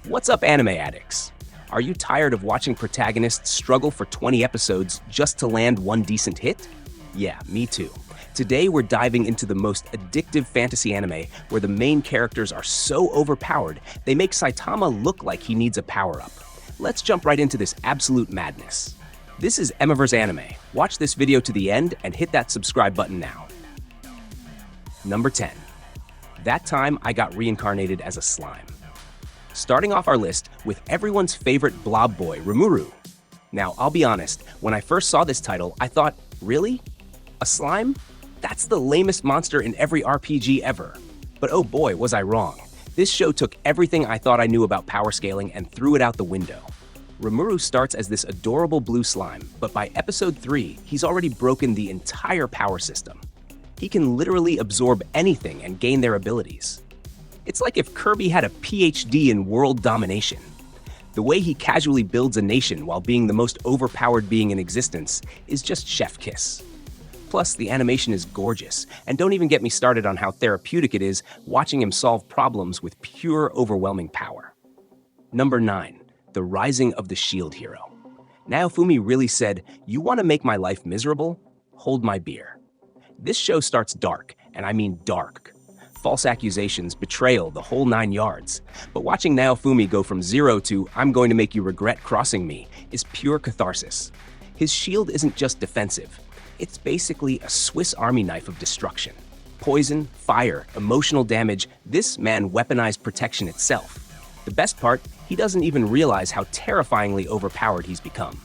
What's up, anime addicts? Are you tired of watching protagonists struggle for 20 episodes just to land one decent hit? Yeah, me too. Today we're diving into the most addictive fantasy anime where the main characters are so overpowered they make Saitama look like he needs a power-up. Let's jump right into this absolute madness. This is Emiverse Anime. Watch this video to the end and hit that subscribe button now. Number 10. That time I got reincarnated as a slime. Starting off our list with everyone's favorite blob boy, Rimuru. Now, I'll be honest, when I first saw this title, I thought, really? A slime? That's the lamest monster in every RPG ever. But oh boy, was I wrong. This show took everything I thought I knew about power scaling and threw it out the window. Rimuru starts as this adorable blue slime, but by episode 3, he's already broken the entire power system. He can literally absorb anything and gain their abilities. It's like if Kirby had a PhD in world domination. The way he casually builds a nation while being the most overpowered being in existence is just chef kiss. Plus, the animation is gorgeous, and don't even get me started on how therapeutic it is watching him solve problems with pure, overwhelming power. Number 9. The Rising of the Shield Hero. Naofumi really said, "You want to make my life miserable? Hold my beer." This show starts dark, and I mean dark. False accusations, betrayal, the whole 9 yards. But watching Naofumi go from zero to "I'm going to make you regret crossing me" is pure catharsis. His shield isn't just defensive. It's basically a Swiss Army knife of destruction. Poison, fire, emotional damage, this man weaponized protection itself. The best part, he doesn't even realize how terrifyingly overpowered he's become.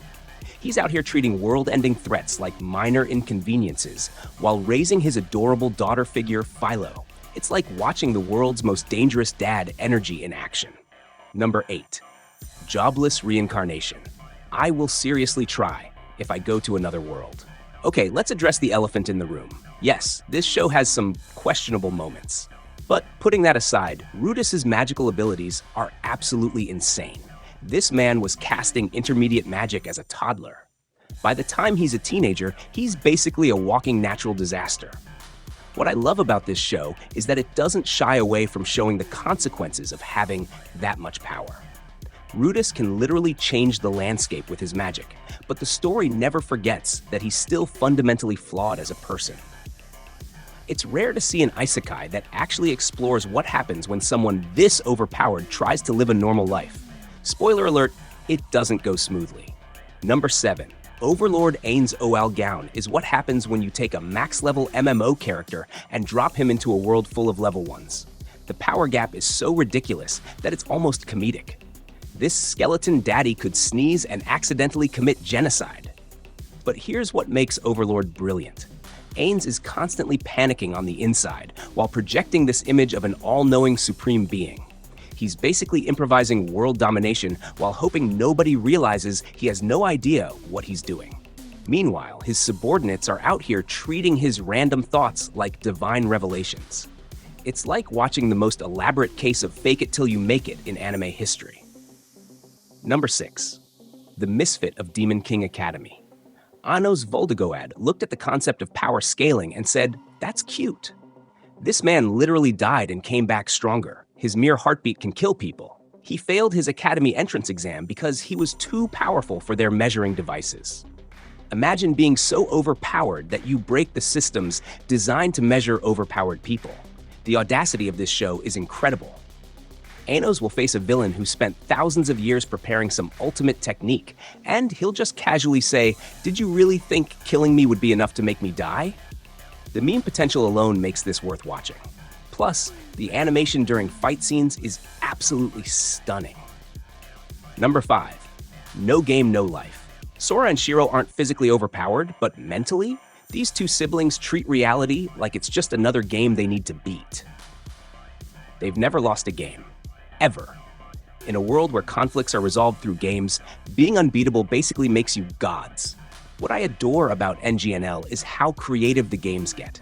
He's out here treating world-ending threats like minor inconveniences while raising his adorable daughter figure, Philo. It's like watching the world's most dangerous dad energy in action. Number 8. Jobless Reincarnation. I will seriously try if I go to another world. Okay, let's address the elephant in the room. Yes, this show has some questionable moments. But putting that aside, Rudis's magical abilities are absolutely insane. This man was casting intermediate magic as a toddler. By the time he's a teenager, he's basically a walking natural disaster. What I love about this show is that it doesn't shy away from showing the consequences of having that much power. Rudis can literally change the landscape with his magic, but the story never forgets that he's still fundamentally flawed as a person. It's rare to see an isekai that actually explores what happens when someone this overpowered tries to live a normal life. Spoiler alert, it doesn't go smoothly. Number 7. Overlord Ain's OL Gown is what happens when you take a max-level MMO character and drop him into a world full of level 1s. The power gap is so ridiculous that it's almost comedic. This skeleton daddy could sneeze and accidentally commit genocide. But here's what makes Overlord brilliant. Ain's is constantly panicking on the inside while projecting this image of an all-knowing supreme being. He's basically improvising world domination while hoping nobody realizes he has no idea what he's doing. Meanwhile, his subordinates are out here treating his random thoughts like divine revelations. It's like watching the most elaborate case of fake it till you make it in anime history. Number 6. The Misfit of Demon King Academy. Anno's Voldagoad looked at the concept of power scaling and said, "That's cute." This man literally died and came back stronger. His mere heartbeat can kill people. He failed his academy entrance exam because he was too powerful for their measuring devices. Imagine being so overpowered that you break the systems designed to measure overpowered people. The audacity of this show is incredible. Anos will face a villain who spent thousands of years preparing some ultimate technique, and he'll just casually say, "Did you really think killing me would be enough to make me die?" The meme potential alone makes this worth watching. Plus, the animation during fight scenes is absolutely stunning. Number 5. No Game, No Life. Sora and Shiro aren't physically overpowered, but mentally, these two siblings treat reality like it's just another game they need to beat. They've never lost a game. Ever. In a world where conflicts are resolved through games, being unbeatable basically makes you gods. What I adore about NGNL is how creative the games get.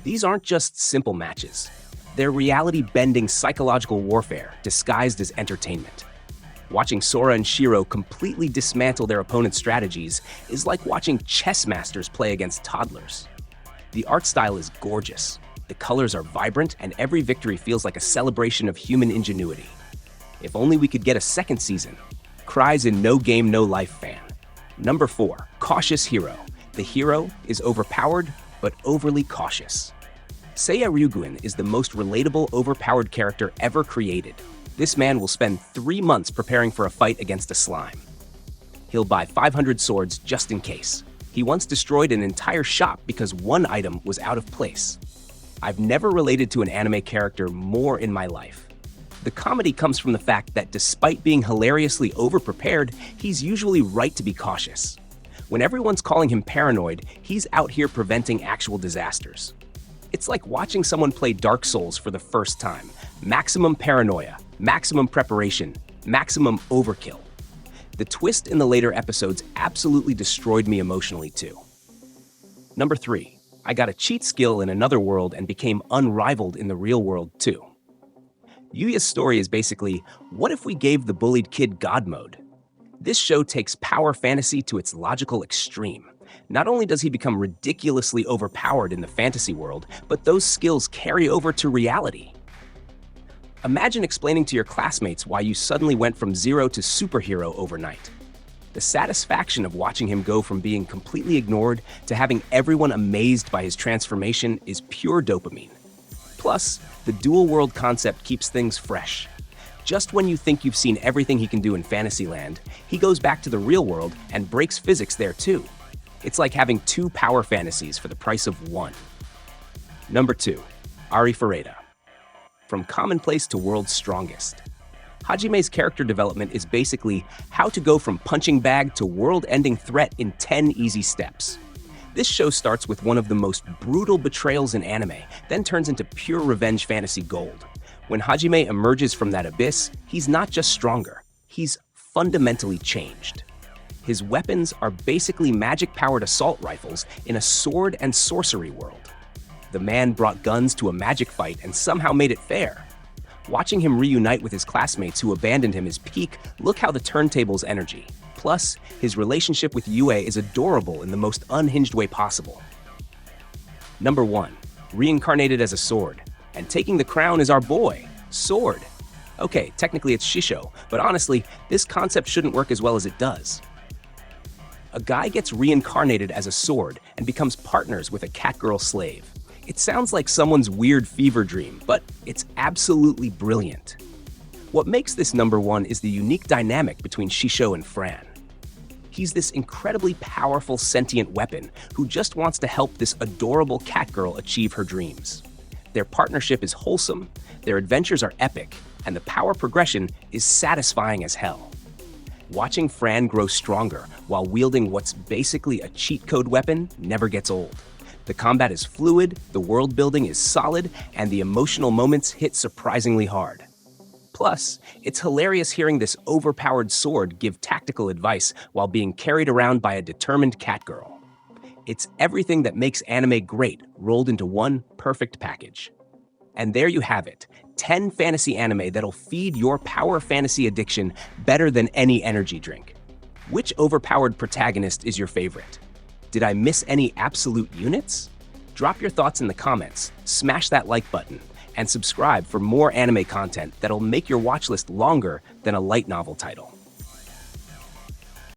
These aren't just simple matches. They're reality-bending psychological warfare disguised as entertainment. Watching Sora and Shiro completely dismantle their opponent's strategies is like watching chess masters play against toddlers. The art style is gorgeous. The colors are vibrant, and every victory feels like a celebration of human ingenuity. If only we could get a second season. Cries in No Game No Life fan. Number 4, cautious hero. The hero is overpowered, but overly cautious. Seiya Ryuguin is the most relatable overpowered character ever created. This man will spend 3 months preparing for a fight against a slime. He'll buy 500 swords just in case. He once destroyed an entire shop because one item was out of place. I've never related to an anime character more in my life. The comedy comes from the fact that despite being hilariously overprepared, he's usually right to be cautious. When everyone's calling him paranoid, he's out here preventing actual disasters. It's like watching someone play Dark Souls for the first time. Maximum paranoia, maximum preparation, maximum overkill. The twist in the later episodes absolutely destroyed me emotionally too. Number 3, I got a cheat skill in another world and became unrivaled in the real world too. Yuya's story is basically, what if we gave the bullied kid God mode? This show takes power fantasy to its logical extreme. Not only does he become ridiculously overpowered in the fantasy world, but those skills carry over to reality. Imagine explaining to your classmates why you suddenly went from zero to superhero overnight. The satisfaction of watching him go from being completely ignored to having everyone amazed by his transformation is pure dopamine. Plus, the dual world concept keeps things fresh. Just when you think you've seen everything he can do in Fantasyland, he goes back to the real world and breaks physics there too. It's like having 2 power fantasies for the price of 1. Number 2, Arifureta. From commonplace to world's strongest. Hajime's character development is basically how to go from punching bag to world-ending threat in 10 easy steps. This show starts with one of the most brutal betrayals in anime, then turns into pure revenge fantasy gold. When Hajime emerges from that abyss, he's not just stronger, he's fundamentally changed. His weapons are basically magic-powered assault rifles in a sword and sorcery world. The man brought guns to a magic fight and somehow made it fair. Watching him reunite with his classmates who abandoned him is peak. Look how the turntable's energy. Plus, his relationship with Yue is adorable in the most unhinged way possible. Number 1, reincarnated as a sword. And taking the crown is our boy, Sword. Okay, technically it's Shisho, but honestly, this concept shouldn't work as well as it does. A guy gets reincarnated as a sword and becomes partners with a catgirl slave. It sounds like someone's weird fever dream, but it's absolutely brilliant. What makes this number 1 is the unique dynamic between Shisho and Fran. He's this incredibly powerful sentient weapon who just wants to help this adorable catgirl achieve her dreams. Their partnership is wholesome, their adventures are epic, and the power progression is satisfying as hell. Watching Fran grow stronger while wielding what's basically a cheat code weapon never gets old. The combat is fluid, the world building is solid, and the emotional moments hit surprisingly hard. Plus, it's hilarious hearing this overpowered sword give tactical advice while being carried around by a determined catgirl. It's everything that makes anime great rolled into one perfect package. And there you have it, 10 fantasy anime that'll feed your power fantasy addiction better than any energy drink. Which overpowered protagonist is your favorite? Did I miss any absolute units? Drop your thoughts in the comments, smash that like button, and subscribe for more anime content that'll make your watch list longer than a light novel title.